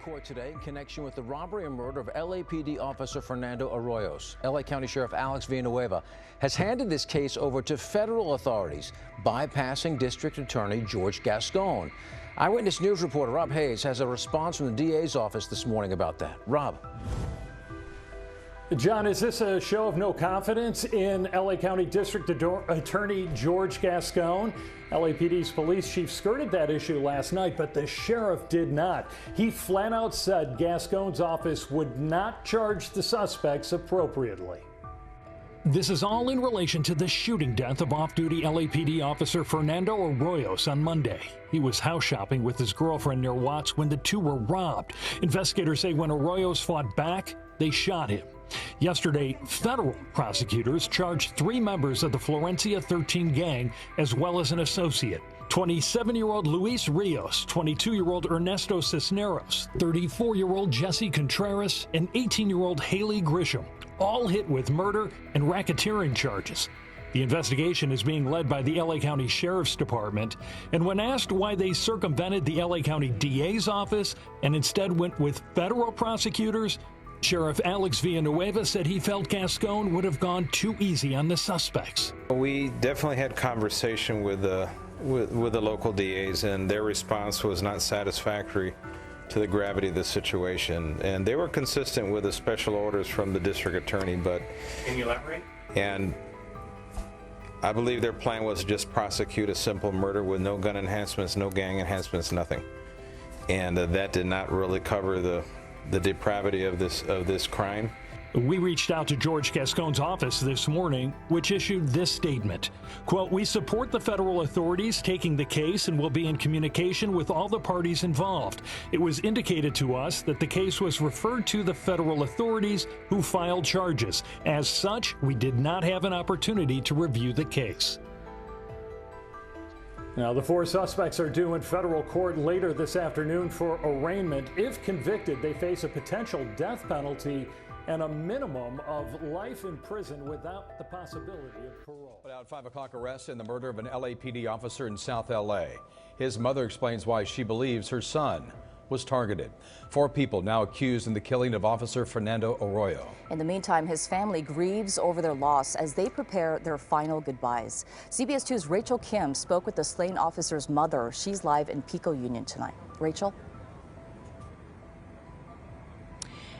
court today in connection with the robbery and murder of LAPD Officer Fernando Arroyos. LA County Sheriff Alex Villanueva has handed this case over to federal authorities, bypassing District Attorney George Gascon. Eyewitness News reporter Rob Hayes has a response from the DA's office this morning about that. Rob. John, is this a show of no confidence in LA County District Attorney George Gascon? LAPD's police chief skirted that issue last night, but the sheriff did not. He flat out said Gascon's office would not charge the suspects appropriately. This is all in relation to the shooting death of off-duty LAPD officer Fernando Arroyos on Monday. He was house shopping with his girlfriend near Watts when the two were robbed. Investigators say when Arroyos fought back, they shot him. Yesterday, federal prosecutors charged 3 members of the Florencia 13 gang as well as an associate. 27-year-old Luis Rios, 22-year-old Ernesto Cisneros, 34-year-old Jesse Contreras, and 18-year-old Haley Grisham, all hit with murder and racketeering charges. The investigation is being led by the LA County Sheriff's Department, and when asked why they circumvented the LA County DA's office and instead went with federal prosecutors, Sheriff Alex Villanueva said he felt Gascon would have gone too easy on the suspects. We definitely had conversation with the local DAs, and their response was not satisfactory to the gravity of the situation. And they were consistent with the special orders from the district attorney, but... Can you elaborate? And I believe their plan was to just prosecute a simple murder with no gun enhancements, no gang enhancements, nothing. And that did not really cover the depravity of this crime. We reached out to George Gascon's office this morning, which issued this statement. Quote, "We support the federal authorities taking the case and will be in communication with all the parties involved. It was indicated to us that the case was referred to the federal authorities who filed charges. As such, we did not have an opportunity to review the case." Now, the 4 suspects are due in federal court later this afternoon for arraignment. If convicted, they face a potential death penalty and a minimum of life in prison without the possibility of parole. Out 5 o'clock arrest in the murder of an LAPD officer in South LA. His mother explains why she believes her son was targeted. 4 people now accused in the killing of Officer Fernando Arroyo. In the meantime, his family grieves over their loss as they prepare their final goodbyes. CBS 2's Rachel Kim spoke with the slain officer's mother. She's live in Pico Union tonight. Rachel?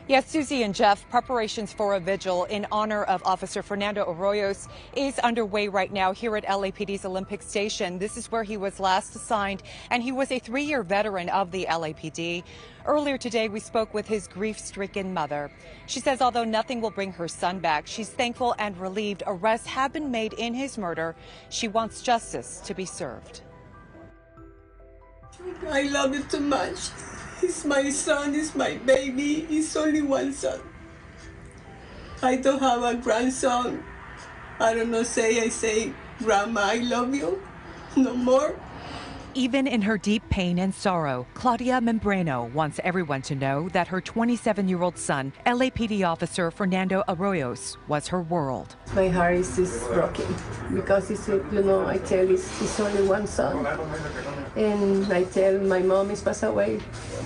Yes, Susie and Jeff, preparations for a vigil in honor of Officer Fernando Arroyos is underway right now here at LAPD's Olympic Station. This is where he was last assigned, and he was a 3-year veteran of the LAPD. Earlier today, we spoke with his grief-stricken mother. She says although nothing will bring her son back, she's thankful and relieved arrests have been made in his murder. She wants justice to be served. I love him too much. He's my son, he's my baby, he's only one son. I don't have a grandson. I don't know, I say, Grandma, I love you, no more. Even in her deep pain and sorrow, Claudia Membreno wants everyone to know that her 27-year-old son, LAPD officer Fernando Arroyos, was her world. My heart is just broken because it's, I tell he's only one son. And I tell my mom is passed away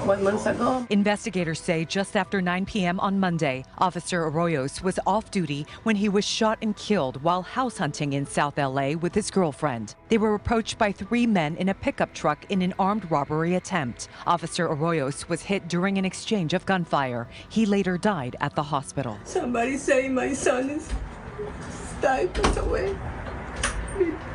1 month ago. Investigators say just after 9 p.m. on Monday, Officer Arroyos was off duty when he was shot and killed while house hunting in South LA with his girlfriend. They were approached by 3 men in a pickup truck in an armed robbery attempt. Officer Arroyos was hit during an exchange of gunfire. He later died at the hospital. Somebody say my son is died, passed away.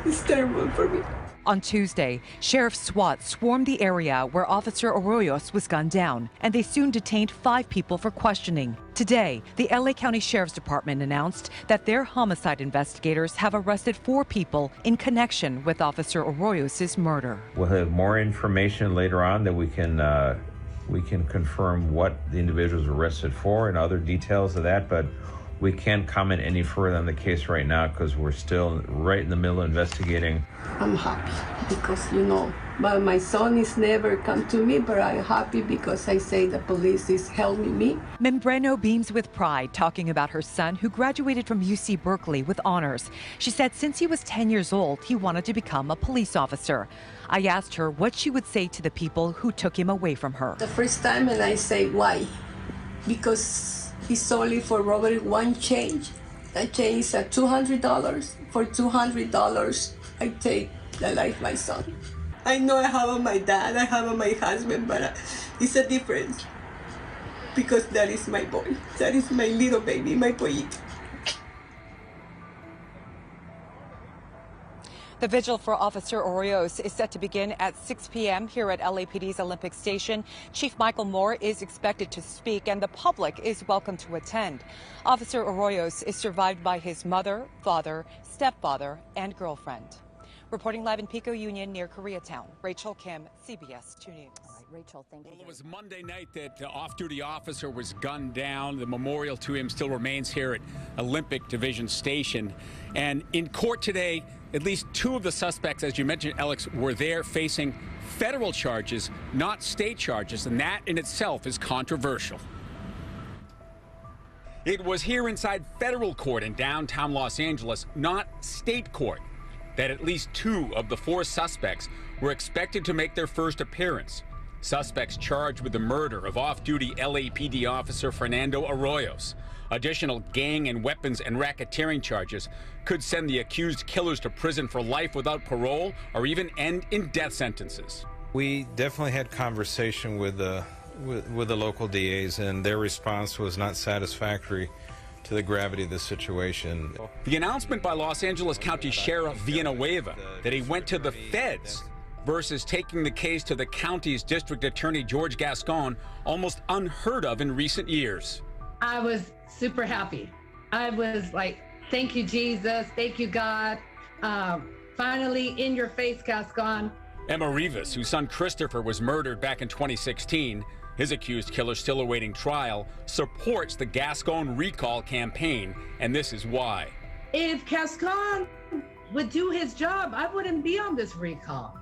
It's terrible for me. On Tuesday, Sheriff SWAT swarmed the area where Officer Arroyos was gunned down, and they soon detained 5 people for questioning. Today, the LA County Sheriff's Department announced that their homicide investigators have arrested 4 people in connection with Officer Arroyos' murder. We'll have more information later on that we can confirm what the individuals were arrested for and other details of that, but We can't comment any further on the case right now because we're still right in the middle of investigating. I'm happy because, but my son is never come to me, but I'm happy because I say the police is helping me. Membreno beams with pride talking about her son who graduated from UC Berkeley with honors. She said since he was 10 years old, he wanted to become a police officer. I asked her what she would say to the people who took him away from her. The first time, and I say, why? Because it's only for robbery one change. That change is at $200. For $200, I take the life of my son. I know I have my dad, I have my husband, but it's a difference. Because that is my boy. That is my little baby, my boyito. The vigil for Officer Arroyos is set to begin at 6 p.m. here at LAPD's Olympic Station. Chief Michael Moore is expected to speak, and the public is welcome to attend. Officer Arroyos is survived by his mother, father, stepfather, and girlfriend. Reporting live in Pico Union near Koreatown, Rachel Kim, CBS 2 News. All right, Rachel, thank you. Well, it was Monday night that the off-duty officer was gunned down. The memorial to him still remains here at Olympic Division Station. And in court today, at least two of the suspects, as you mentioned, Alex, were there facing federal charges, not state charges, and that in itself is controversial. It was here inside federal court in downtown Los Angeles, not state court, that at least two of the four suspects were expected to make their first appearance. Suspects charged with the murder of off-duty LAPD officer Fernando Arroyos. Additional gang and weapons and racketeering charges could send the accused killers to prison for life without parole or even end in death sentences. We definitely had conversation with the local DAs, and their response was not satisfactory to the gravity of the situation. The announcement by Los Angeles County Sheriff Villanueva that he went to the feds versus taking the case to the county's district attorney, George Gascon, almost unheard of in recent years. I was super happy. I was like, thank you, Jesus. Thank you, God. Finally, in your face, Gascon. Emma Rivas, whose son Christopher was murdered back in 2016, his accused killer still awaiting trial, supports the Gascon recall campaign, and this is why. If Gascon would do his job, I wouldn't be on this recall.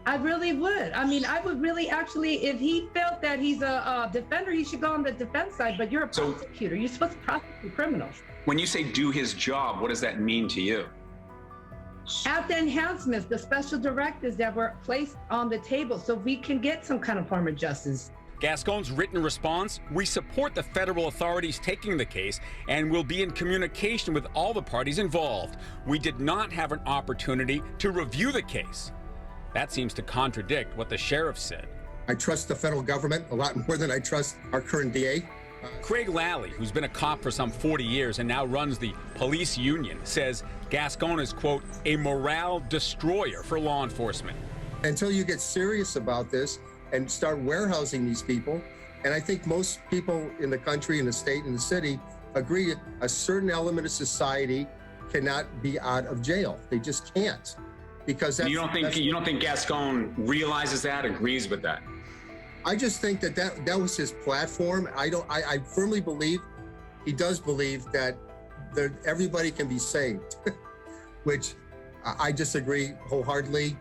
I really would. I mean, I would really actually, if he felt that he's a defender, he should go on the defense side, but you're a prosecutor. You're supposed to prosecute criminals. When you say do his job, what does that mean to you? At the enhancements, the special directives that were placed on the table so we can get some kind of form of justice. Gascon's written response: we support the federal authorities taking the case and will be in communication with all the parties involved. We did not have an opportunity to review the case. That seems to contradict what the sheriff said. I trust the federal government a lot more than I trust our current DA. Craig Lally, who's been a cop for some 40 years and now runs the police union, says Gascon is, quote, a morale destroyer for law enforcement. Until you get serious about this and start warehousing these people, and I think most people in the country, in the state, and the city agree a certain element of society cannot be out of jail. They just can't. Because that's, you don't think Gascon realizes that, agrees with that? I just think that was his platform. I firmly believe he does believe that everybody can be saved, which I disagree wholeheartedly.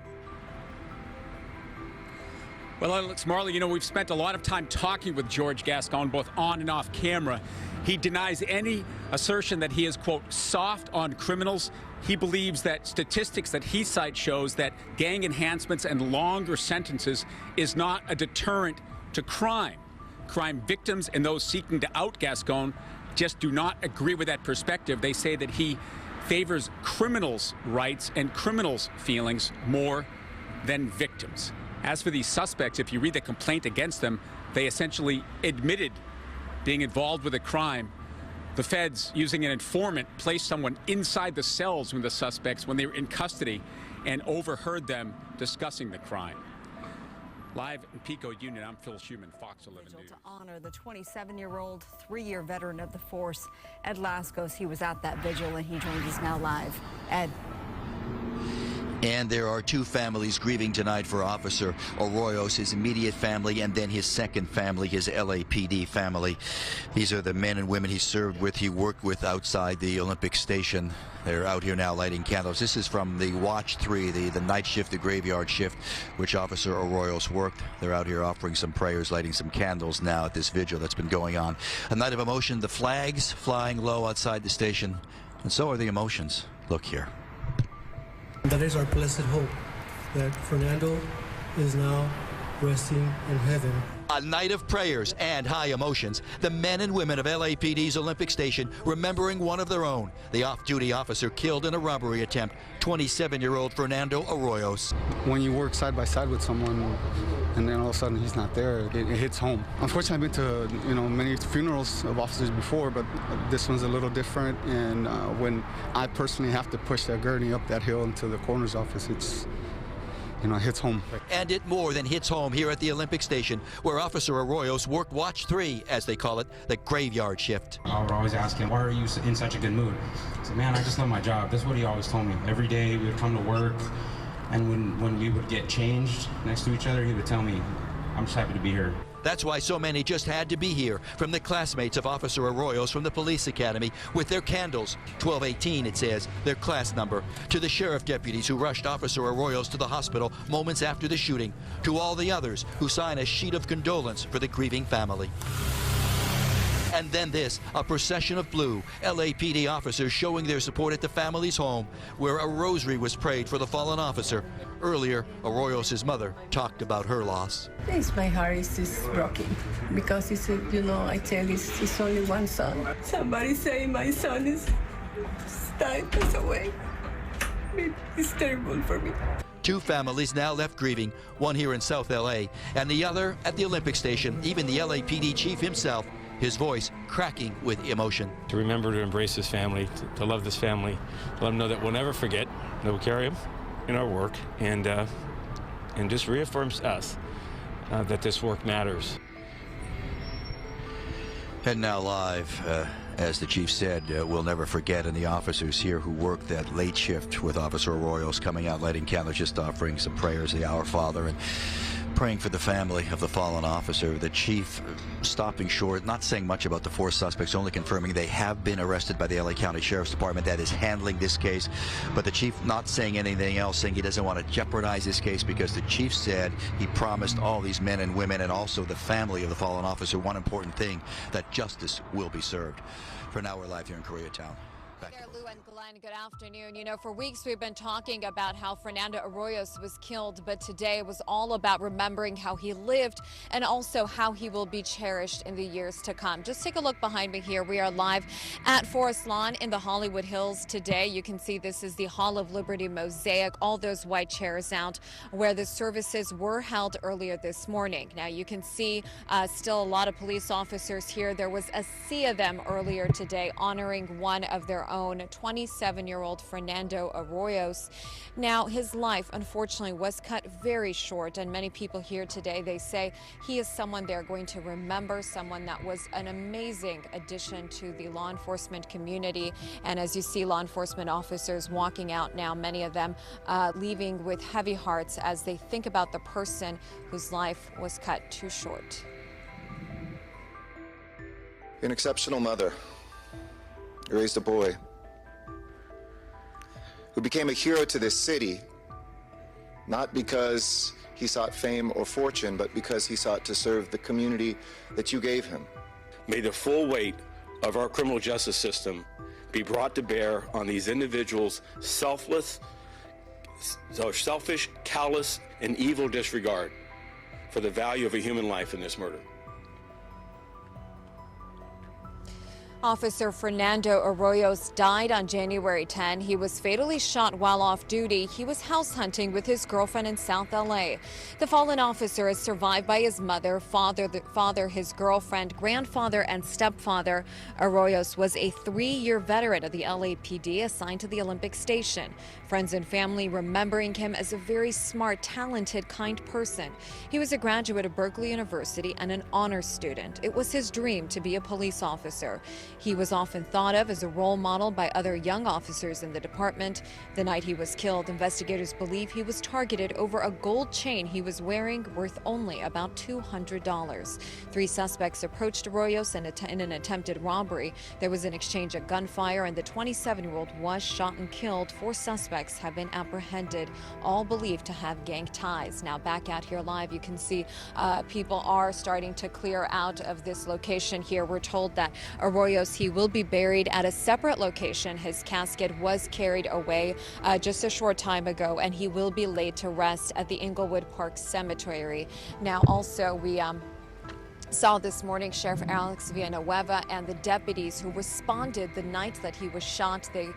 Well, Alex Marley, we've spent a lot of time talking with George Gascon, both on and off camera. He denies any assertion that he is, quote, soft on criminals. He believes that statistics that he cites shows that gang enhancements and longer sentences is not a deterrent to crime. Crime victims and those seeking to out Gascon just do not agree with that perspective. They say that he favors criminals' rights and criminals' feelings more than victims. As for these suspects, if you read the complaint against them, they essentially admitted being involved with a crime. The feds, using an informant, placed someone inside the cells with the suspects when they were in custody and overheard them discussing the crime. Live in Pico Union, I'm Phil Schuman, Fox 11 News. To honor the 27-year-old, 3-year veteran of the force, Ed Lascos. He was at that vigil, and he joins us now live. Ed. And there are two families grieving tonight for Officer Arroyos, his immediate family, and then his second family, his LAPD family. These are the men and women he served with, he worked with outside the Olympic Station. They're out here now lighting candles. This is from the Watch 3, the night shift, the graveyard shift, which Officer Arroyos worked. They're out here offering some prayers, lighting some candles now at this vigil that's been going on. A night of emotion, the flags flying low outside the station, and so are the emotions. Look here. That is our blessed hope, that Fernando is now resting in heaven. A night of prayers and high emotions. The men and women of LAPD's Olympic Station remembering one of their own, the off-duty officer killed in a robbery attempt, 27-year-old Fernando Arroyos. When you work side by side with someone and then all of a sudden he's not there, it hits home. Unfortunately, I've been to many funerals of officers before, but this one's a little different. And when I personally have to push that gurney up that hill into the coroner's office, it hits home. And it more than hits home here at the Olympic Station, where Officer Arroyos worked Watch 3, as they call it, the graveyard shift. I would always ask him, why are you in such a good mood? I said, man, I just love my job. That's what he always told me. Every day we would come to work, and when we would get changed next to each other, he would tell me, I'm just happy to be here. That's why so many just had to be here, from the classmates of Officer Arroyos from the police academy with their candles, 1218 it says, their class number, to the sheriff deputies who rushed Officer Arroyos to the hospital moments after the shooting, to all the others who sign a sheet of condolence for the grieving family. And then this, a procession of blue, LAPD officers showing their support at the family's home, where a rosary was prayed for the fallen officer. Earlier, Arroyos' mother talked about her loss. Yes, my heart is just broken because it's, I tell you, it's only one son. Somebody say my son is died, passed away. It's terrible for me. Two families now left grieving, one here in South LA, and the other at the Olympic Station, even the LAPD chief himself, his voice cracking with emotion. To remember to embrace his family, to love this family, to let them know that we'll never forget, that we'll carry them in our work, and just reaffirms us that this work matters. And now live, as the chief said, we'll never forget, and the officers here who worked that late shift with Officer Arroyos coming out, lighting candles, just offering some prayers, the Our Father, and praying for the family of the fallen officer. The chief stopping short, not saying much about the four suspects, only confirming they have been arrested by the LA County Sheriff's Department that is handling this case. But the chief not saying anything else, saying he doesn't want to jeopardize this case, because the chief said he promised all these men and women and also the family of the fallen officer one important thing, that justice will be served. For now, we're live here in Koreatown. Lou and Glenn, good afternoon. For weeks we've been talking about how Fernando Arroyos was killed, but today was all about remembering how he lived and also how he will be cherished in the years to come. Just take a look behind me here. We are live at Forest Lawn in the Hollywood Hills today. You can see this is the Hall of Liberty mosaic, all those white chairs out where the services were held earlier this morning. Now you can see still a lot of police officers here. There was a sea of them earlier today honoring one of their own, 27-year-old Fernando Arroyos. Now, his life, unfortunately, was cut very short, and many people here today, they say he is someone they're going to remember, someone that was an amazing addition to the law enforcement community. And as you see, law enforcement officers walking out now, many of them leaving with heavy hearts as they think about the person whose life was cut too short. An exceptional mother raised a boy who became a hero to this city, not because he sought fame or fortune, but because he sought to serve the community that you gave him. May the full weight of our criminal justice system be brought to bear on these individuals' selfish, callous, and evil disregard for the value of a human life in this murder. Officer Fernando Arroyos died on January 10. He was fatally shot while off duty. He was house hunting with his girlfriend in South LA. The fallen officer is survived by his mother, father, his girlfriend, grandfather, and stepfather. Arroyos was a 3-year veteran of the LAPD assigned to the Olympic Station. Friends and family remembering him as a very smart, talented, kind person. He was a graduate of Berkeley University and an honors student. It was his dream to be a police officer. He was often thought of as a role model by other young officers in the department. The night he was killed, investigators believe he was targeted over a gold chain he was wearing worth only about $200. 3 suspects approached Arroyos in an attempted robbery. There was an exchange of gunfire, and the 27-year-old was shot and killed. 4 suspects have been apprehended, all believed to have gang ties. Now back out here live, you can see people are starting to clear out of this location here. We're told that Arroyos, he will be buried at a separate location. His casket was carried away just a short time ago, and he will be laid to rest at the Inglewood Park Cemetery. Now also we saw this morning Sheriff Alex Villanueva and the deputies who responded the night that he was shot. They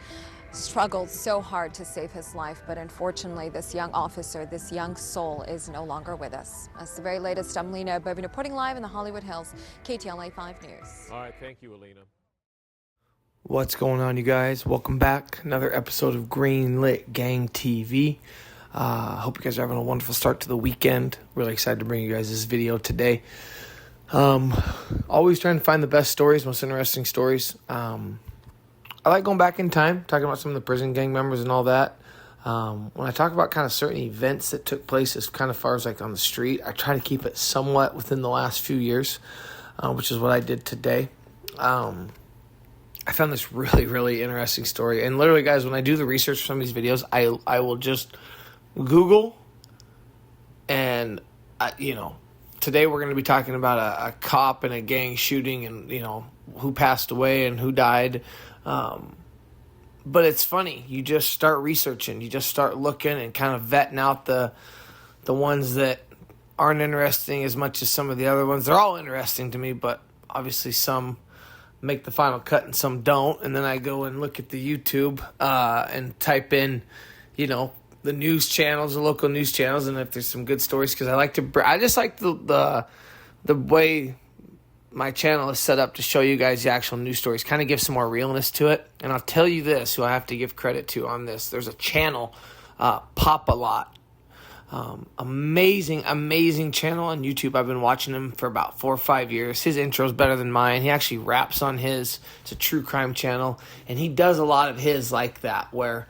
struggled so hard to save his life, but unfortunately this young officer, this young soul, is no longer with us. That's the very latest. I'm Lena Bovin reporting live in the Hollywood Hills, KTLA 5 News. All right, thank you, Alina. What's going on, you guys? Welcome back. Another episode of Greenlit Gang TV. Hope you guys are having a wonderful start to the weekend. Really excited to bring you guys this video today. Always trying to find the best stories, most interesting stories. I like going back in time, talking about some of the prison gang members and all that. When I talk about kind of certain events that took place as kind of far as like on the street, I try to keep it somewhat within the last few years, which is what I did today. I found this really, really interesting story. And literally, guys, when I do the research for some of these videos, I will just Google and, today we're going to be talking about a cop and a gang shooting and, who passed away and who died. But it's funny. You just start researching. You just start looking and kind of vetting out the ones that aren't interesting as much as some of the other ones. They're all interesting to me, but obviously some make the final cut and some don't. And then I go and look at the YouTube and type in, the news channels, the local news channels, and if there's some good stories, because I just like the way my channel is set up to show you guys the actual news stories, kind of give some more realness to it. And I'll tell you this, who I have to give credit to on this. There's a channel, Pop A Lot. Amazing channel on YouTube. I've been watching him for about 4 or 5 years. His intro is better than mine. He actually raps on his. It's a true crime channel, and he does a lot of his like that, where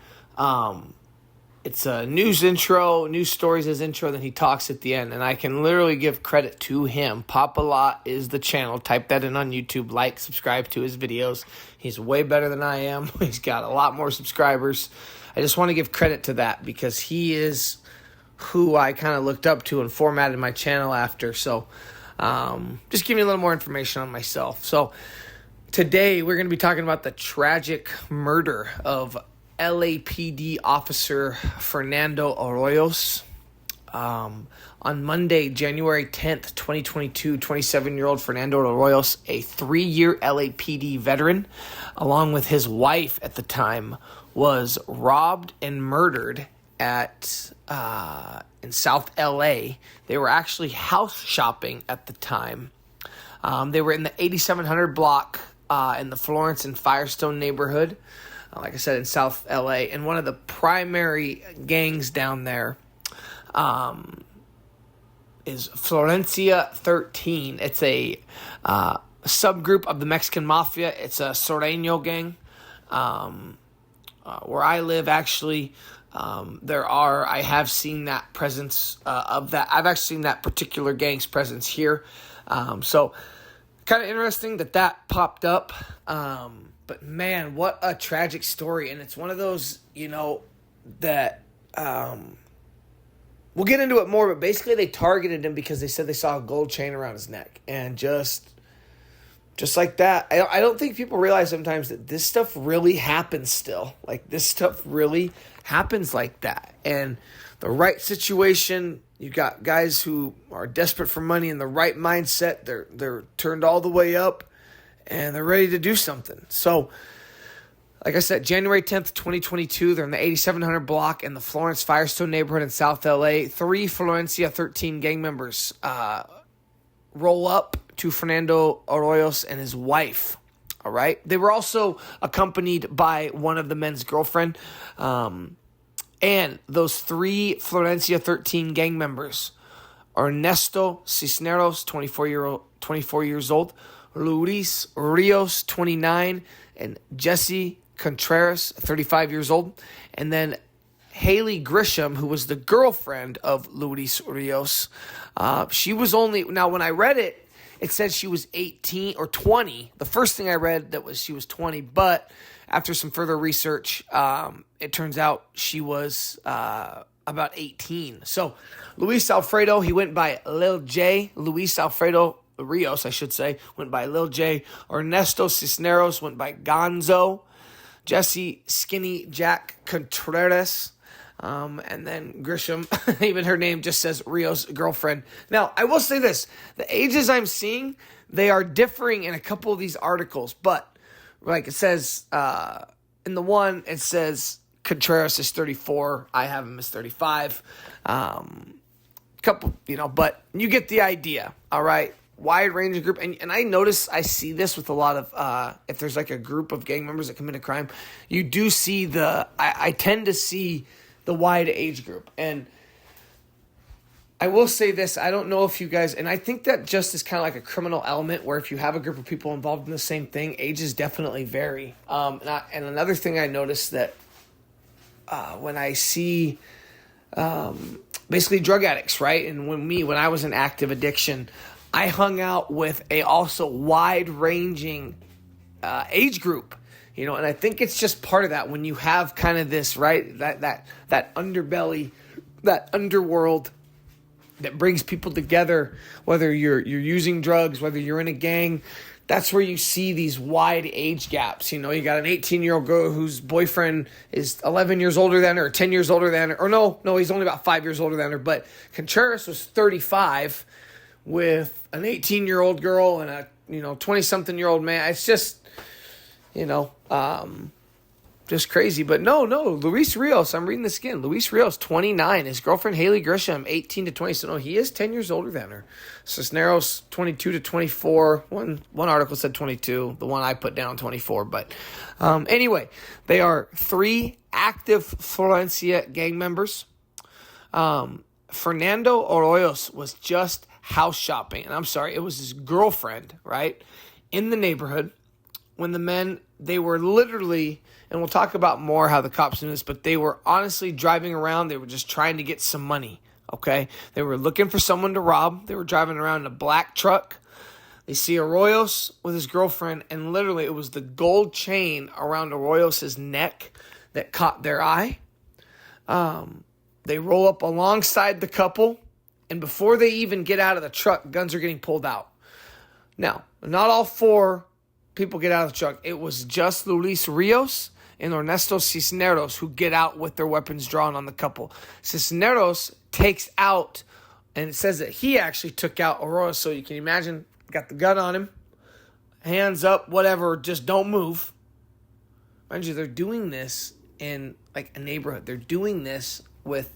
it's a news intro, news stories as intro, then he talks at the end. And I can literally give credit to him. Pop A Lot is the channel. Type that in on YouTube. Like, subscribe to his videos. He's way better than I am. He's got a lot more subscribers. I just want to give credit to that because he is who I kind of looked up to and formatted my channel after. So just give me a little more information on myself. So today we're going to be talking about the tragic murder of LAPD officer Fernando Arroyos. On Monday, January 10th, 2022, 27-year-old Fernando Arroyos, a 3-year LAPD veteran, along with his wife at the time, was robbed and murdered in South LA. They were actually house shopping at the time. They were in the 8700 block in the Florence and Firestone neighborhood. Like I said, in South LA. And one of the primary gangs down there is Florencia 13. It's a subgroup of the Mexican Mafia. It's a Sureño gang. Where I live, actually, I have seen that presence of that. I've actually seen that particular gang's presence here. So kind of interesting that popped up. But man, what a tragic story. And it's one of those, that we'll get into it more, but basically they targeted him because they said they saw a gold chain around his neck. And just like that, I don't think people realize sometimes that this stuff really happens still. Like, this stuff really happens like that. And the right situation, you got guys who are desperate for money in the right mindset. They're turned all the way up, and they're ready to do something. So, like I said, January 10th, 2022, they're in the 8700 block in the Florence Firestone neighborhood in South LA. 3 Florencia 13 gang members roll up to Fernando Arroyos and his wife. All right. They were also accompanied by one of the men's girlfriend. And those 3 Florencia 13 gang members, Ernesto Cisneros, 24 years old, Luis Rios, 29, and Jesse Contreras, 35 years old. And then Haley Grisham, who was the girlfriend of Luis Rios. She was only, now when I read it, it said she was 18 or 20. The first thing I read that was she was 20, but after some further research, it turns out she was about 18. So Luis Alfredo, he went by Lil J. Luis Alfredo Rios, I should say, went by Lil J. Ernesto Cisneros went by Gonzo. Jesse Skinny Jack Contreras. And then Grisham, even her name just says Rios' girlfriend. Now, I will say this. The ages I'm seeing, they are differing in a couple of these articles. But, like it says, in the one, it says Contreras is 34. I have him as 35. Couple, but you get the idea, all right? Wide-ranging group. And I notice, I see this with a lot of, if there's like a group of gang members that commit a crime, you do see I tend to see the wide age group. And I will say this, I don't know if you guys, and I think that just is kind of like a criminal element where if you have a group of people involved in the same thing, ages definitely vary. And another thing I noticed that when I see basically drug addicts, right? And when I was in active addiction, I hung out with a also wide-ranging age group. And I think it's just part of that when you have kind of this, right, that underbelly, that underworld that brings people together, whether you're using drugs, whether you're in a gang, that's where you see these wide age gaps. You got an 18-year-old girl whose boyfriend is 11 years older than her, or 10 years older than her, or no, he's only about 5 years older than her, but Contreras was 35 with an 18-year-old girl and a, 20-something-year-old man. It's just, just crazy. But no, Luis Rios, I'm reading this again. Luis Rios, 29. His girlfriend, Haley Grisham, 18 to 20. So, no, he is 10 years older than her. Cisneros, 22 to 24. One article said 22. The one I put down, 24. But anyway, they are 3 active Florencia gang members. Fernando Arroyos was just house shopping. And I'm sorry, it was his girlfriend, right, in the neighborhood. When the men, they were literally, and we'll talk about more how the cops knew this, but they were honestly driving around. They were just trying to get some money, okay? They were looking for someone to rob. They were driving around in a black truck. They see Arroyos with his girlfriend, and literally it was the gold chain around Arroyos' neck that caught their eye. They roll up alongside the couple, and before they even get out of the truck, guns are getting pulled out. Now, not all 4 people get out of the truck. It was just Luis Rios and Ernesto Cisneros who get out with their weapons drawn on the couple. Cisneros takes out, and it says that he actually took out Arroyos, so you can imagine, got the gun on him, hands up, whatever, just don't move. Mind you, they're doing this in like a neighborhood. They're doing this with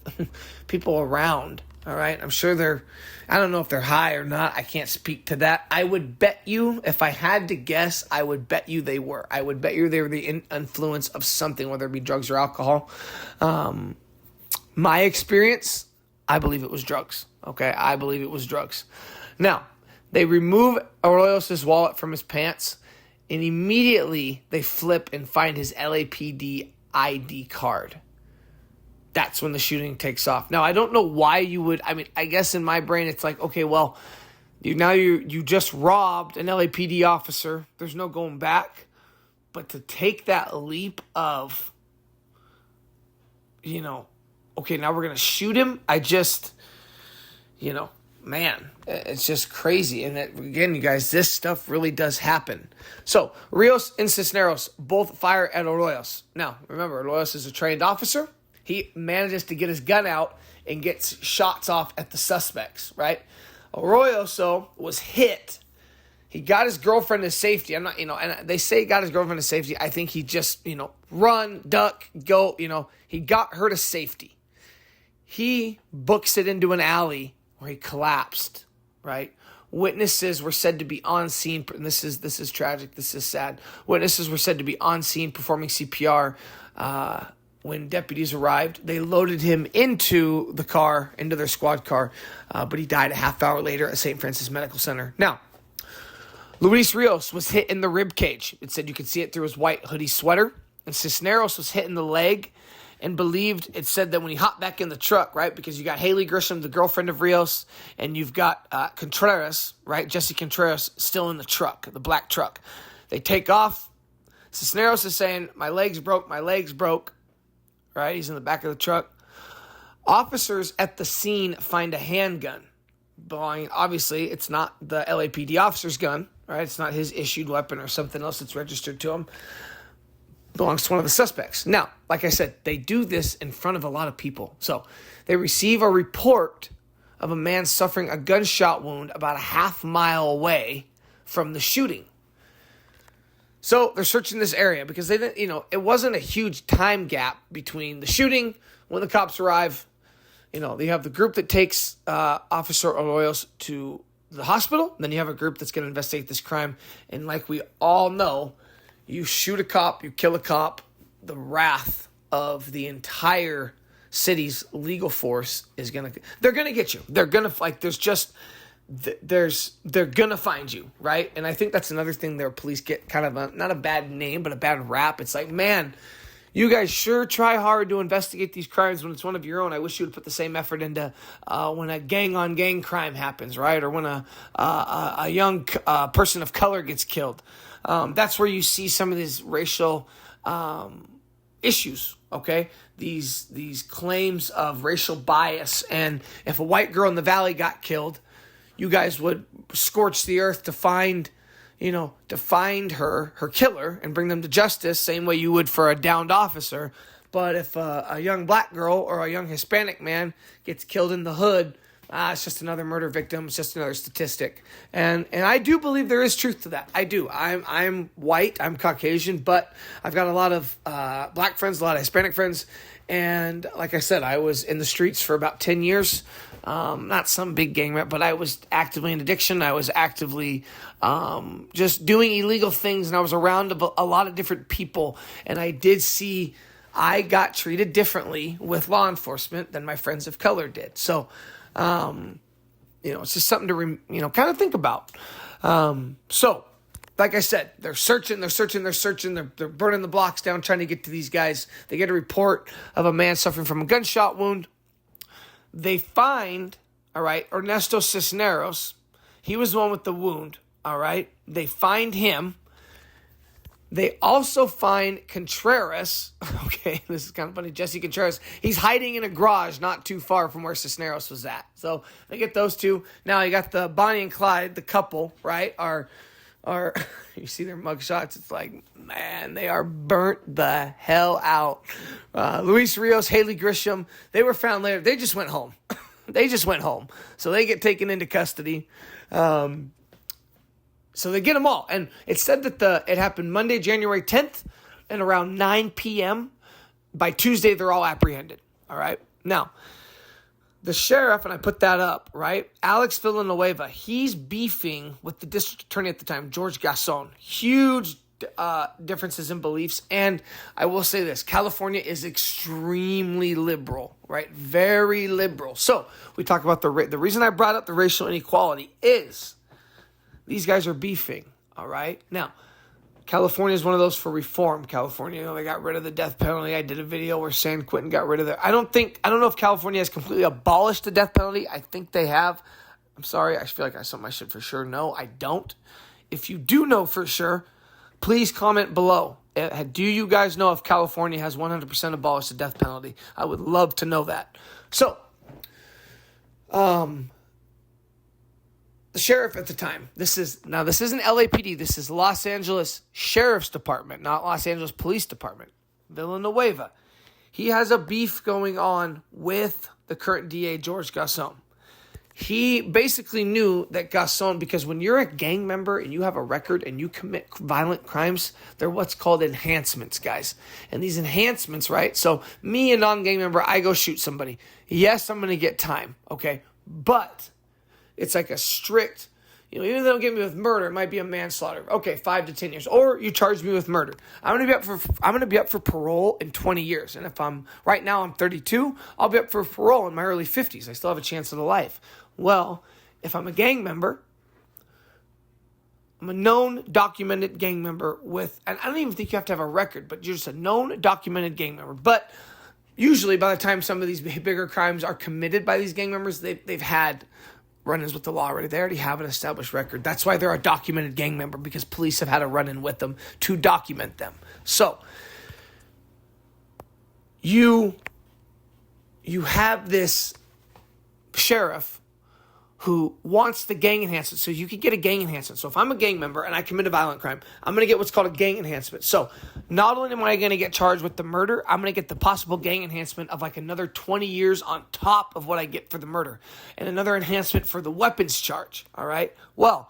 people around. All right, I'm sure I don't know if they're high or not. I can't speak to that. I would bet you, if I had to guess, I would bet you they were. I would bet you they were the influence of something, whether it be drugs or alcohol. My experience, I believe it was drugs. Okay, I believe it was drugs. Now, they remove Arroyos' wallet from his pants, and immediately they flip and find his LAPD ID card. That's when the shooting takes off. Now, I don't know why you would, I guess in my brain it's like, okay, well, you just robbed an LAPD officer. There's no going back. But to take that leap of, okay, now we're going to shoot him. Man, it's just crazy. And again, you guys, this stuff really does happen. So, Rios and Cisneros both fire at Arroyos. Now, remember, Arroyos is a trained officer. He manages to get his gun out and gets shots off at the suspects, right? Arroyos, though, was hit. He got his girlfriend to safety. I'm not, and they say he got his girlfriend to safety. I think he just, run, duck, go, he got her to safety. He books it into an alley where he collapsed, right? Witnesses were said to be on scene, and this is tragic, this is sad. Witnesses were said to be on scene performing CPR. When deputies arrived, they loaded him into the car, into their squad car, but he died a half hour later at St. Francis Medical Center. Now, Luis Rios was hit in the rib cage. It said you could see it through his white hoodie sweater. And Cisneros was hit in the leg and believed, it said that when he hopped back in the truck, right, because you got Haley Grisham, the girlfriend of Rios, and you've got Contreras, right, Jesse Contreras, still in the truck, the black truck. They take off. Cisneros is saying, my leg's broke, right? He's in the back of the truck. Officers at the scene find a handgun. Obviously, it's not the LAPD officer's gun, right? It's not his issued weapon or something else that's registered to him. Belongs to one of the suspects. Now, like I said, they do this in front of a lot of people. So they receive a report of a man suffering a gunshot wound about a half mile away from the shooting. So they're searching this area because they didn't, it wasn't a huge time gap between the shooting when the cops arrive. They have the group that takes Officer Arroyos to the hospital. Then you have a group that's going to investigate this crime. And like we all know, you shoot a cop, you kill a cop, the wrath of the entire city's legal force is they're going to get you. They're going to, they're going to find you, right? And I think that's another thing their police get kind of not a bad name, but a bad rap. It's like, man, you guys sure try hard to investigate these crimes when it's one of your own. I wish you would put the same effort into when a gang-on-gang crime happens, right? Or when a young person of color gets killed. That's where you see some of these racial issues, okay? These claims of racial bias. And if a white girl in the valley got killed, you guys would scorch the earth to find her killer and bring them to justice, same way you would for a downed officer. But if a young black girl or a young Hispanic man gets killed in the hood, it's just another murder victim. It's just another statistic. And I do believe there is truth to that. I do. I'm white. I'm Caucasian, but I've got a lot of black friends, a lot of Hispanic friends. And like I said, I was in the streets for about 10 years. Not some big gang rep, but I was actively in addiction. I was actively just doing illegal things, and I was around a lot of different people. And I did see I got treated differently with law enforcement than my friends of color did. So, it's just something to, kind of think about. So, like I said, they're searching, they're burning the blocks down, trying to get to these guys. They get a report of a man suffering from a gunshot wound. They find, all right, Ernesto Cisneros. He was the one with the wound, all right? They find him. They also find Contreras. Okay, this is kind of funny. Jesse Contreras. He's hiding in a garage not too far from where Cisneros was at. So they get those two. Now you got the Bonnie and Clyde, the couple, right? Are you see their mugshots? It's like, man, they are burnt the hell out. Luis Rios, Haley Grisham, they were found later. They just went home. So they get taken into custody. So they get them all. And it said that it happened Monday, January 10th, and around 9 p.m. By Tuesday, they're all apprehended. All right? Now, the sheriff, and I put that up, right? Alex Villanueva, he's beefing with the district attorney at the time, George Gascon. Huge differences in beliefs. And I will say this, California is extremely liberal, right? Very liberal. So we talk about the reason I brought up the racial inequality is these guys are beefing, all right? Now, California is one of those for reform. California, they got rid of the death penalty. I did a video where San Quentin got rid of it. I don't know if California has completely abolished the death penalty. I think they have. I'm sorry. I feel like that's something I should for sure know. I don't. If you do know for sure, please comment below. Do you guys know if California has 100% abolished the death penalty? I would love to know that. So, the sheriff at the time, this isn't LAPD, this is Los Angeles Sheriff's Department, not Los Angeles Police Department. Villanueva. He has a beef going on with the current DA, George Gascon. He basically knew that Gascon, because when you're a gang member and you have a record and you commit violent crimes, they're what's called enhancements, guys. And these enhancements, right? So me, a non-gang member, I go shoot somebody. Yes, I'm going to get time, okay? But it's like a strict, even if they don't get me with murder, it might be a manslaughter. Okay, 5 to 10 years. Or you charge me with murder. I'm going to be up for parole in 20 years. And if right now I'm 32, I'll be up for parole in my early 50s. I still have a chance at a life. Well, if I'm a gang member, I'm a known documented gang member with, and I don't even think you have to have a record, but you're just a known documented gang member. But usually by the time some of these bigger crimes are committed by these gang members, they've had run-ins with the law already. They already have an established record. That's why they're a documented gang member, because police have had a run-in with them to document them. So you have this sheriff who wants the gang enhancement. So you could get a gang enhancement. So if I'm a gang member and I commit a violent crime, I'm going to get what's called a gang enhancement. So not only am I going to get charged with the murder, I'm going to get the possible gang enhancement of like another 20 years on top of what I get for the murder, and another enhancement for the weapons charge. All right. Well,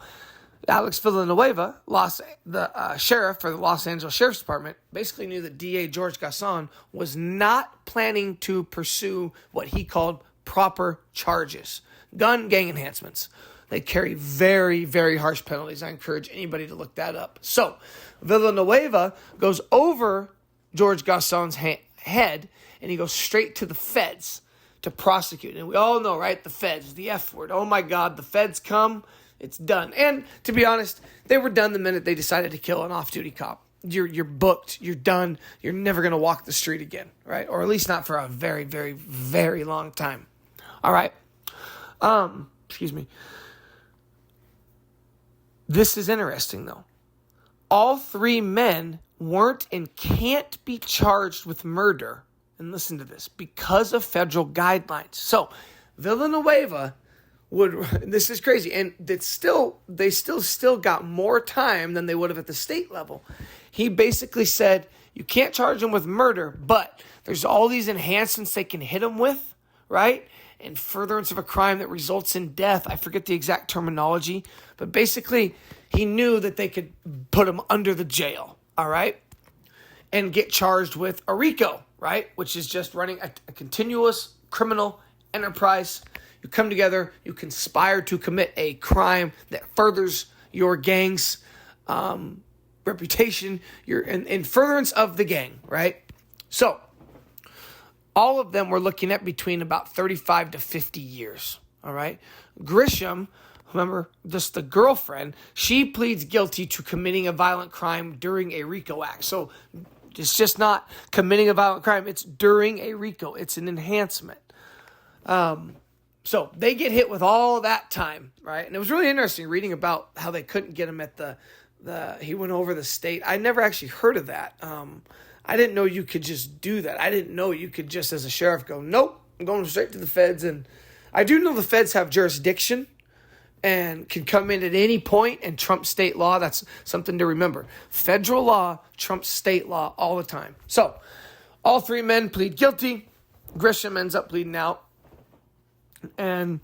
Alex Villanueva, the sheriff for the Los Angeles Sheriff's Department, basically knew that DA George Gascon was not planning to pursue what he called proper charges. Gun gang enhancements. They carry very, very harsh penalties. I encourage anybody to look that up. So Villanueva goes over George Gascon's head, and he goes straight to the feds to prosecute. And we all know, right? The feds, the F word. Oh my God, the feds come, it's done. And to be honest, they were done the minute they decided to kill an off-duty cop. You're booked. You're done. You're never going to walk the street again, right? Or at least not for a very, very, very long time. All right. Excuse me. This is interesting, though. All three men weren't and can't be charged with murder, and listen to this, because of federal guidelines. So Villanueva this is crazy, and they still got more time than they would have at the state level. He basically said, you can't charge him with murder, but there's all these enhancements they can hit him with, right? And furtherance of a crime that results in death. I forget the exact terminology, but basically he knew that they could put him under the jail, all right? And get charged with a RICO, right? Which is just running a continuous criminal enterprise. You come together, you conspire to commit a crime that furthers your gang's reputation, you're in furtherance of the gang, right? So all of them were looking at between about 35 to 50 years, all right? Grisham, remember, just the girlfriend, she pleads guilty to committing a violent crime during a RICO act. So it's just not committing a violent crime, it's during a RICO. It's an enhancement. So they get hit with all that time, right? And it was really interesting reading about how they couldn't get him at he went over the state. I never actually heard of that. I didn't know you could just do that. I didn't know you could just, as a sheriff, go, nope, I'm going straight to the feds. And I do know the feds have jurisdiction and can come in at any point and trump state law. That's something to remember. Federal law trumps state law all the time. So all three men plead guilty. Grisham ends up pleading out. And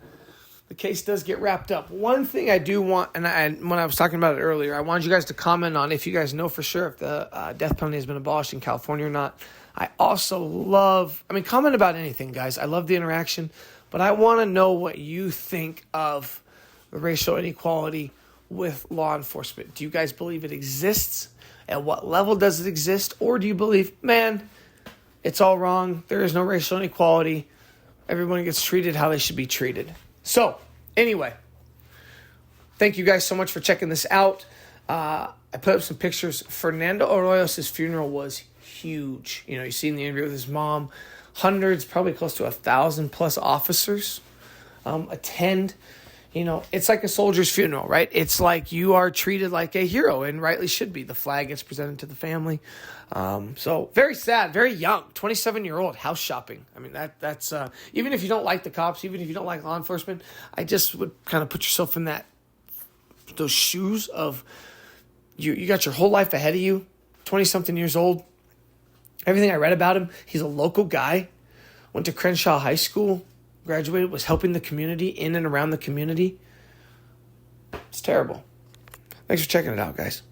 the case does get wrapped up. One thing I do want, and when I was talking about it earlier, I wanted you guys to comment on if you guys know for sure if the death penalty has been abolished in California or not. I also comment about anything, guys. I love the interaction, but I want to know what you think of the racial inequality with law enforcement. Do you guys believe it exists? At what level does it exist? Or do you believe, man, it's all wrong, there is no racial inequality, everyone gets treated how they should be treated? So, anyway, thank you guys so much for checking this out. I put up some pictures. Fernando Arroyos' funeral was huge. You see in the interview with his mom, hundreds, probably close to 1,000 plus officers attend. It's like a soldier's funeral, right? It's like you are treated like a hero, and rightly should be. The flag gets presented to the family. So very sad, very young, 27-year-old, house shopping. I mean, that's even if you don't like the cops, even if you don't like law enforcement, I just would kind of put yourself in those shoes of you got your whole life ahead of you, 20-something years old. Everything I read about him, he's a local guy, went to Crenshaw High School, graduated, was helping the community, in and around the community. It's terrible. Thanks for checking it out, guys.